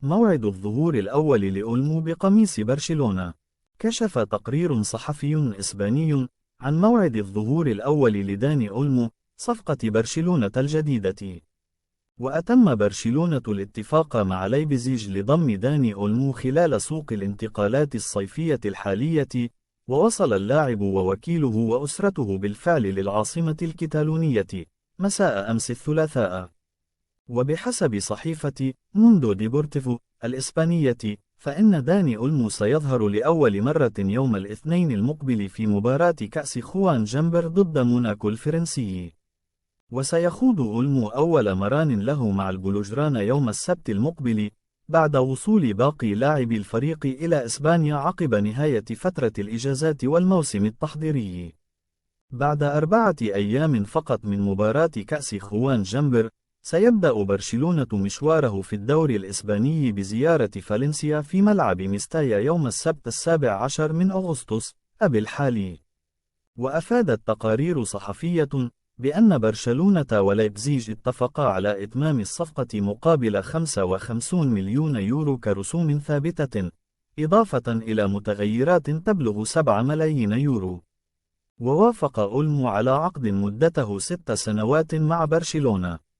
موعد الظهور الأول لأولمو بقميص برشلونة. كشف تقرير صحفي إسباني عن موعد الظهور الأول لداني أولمو، صفقة برشلونة الجديدة. وأتم برشلونة الاتفاق مع لايبزيج لضم داني أولمو خلال سوق الانتقالات الصيفية الحالية، ووصل اللاعب ووكيله وأسرته بالفعل للعاصمة الكتالونية مساء أمس الثلاثاء. وبحسب صحيفة موندو ديبورتيفو الإسبانية، فإن داني أولمو سيظهر لأول مرة يوم الاثنين المقبل في مباراة كأس خوان جمبر ضد موناكو الفرنسي. وسيخوض أولمو أول مران له مع البلوجرانا يوم السبت المقبل، بعد وصول باقي لاعبي الفريق إلى إسبانيا عقب نهاية فترة الإجازات والموسم التحضيري. بعد 4 أيام فقط من مباراة كأس خوان جمبر، سيبدأ برشلونة مشواره في الدوري الإسباني بزيارة فالنسيا في ملعب ميستايا يوم السبت 17 من أغسطس أب الحالي. وأفادت تقارير صحفية بأن برشلونة ولايبزيج اتفقا على إتمام الصفقة مقابل 55 مليون يورو كرسوم ثابتة، إضافة إلى متغيرات تبلغ 7 ملايين يورو. ووافق أولمو على عقد مدته 6 سنوات مع برشلونة.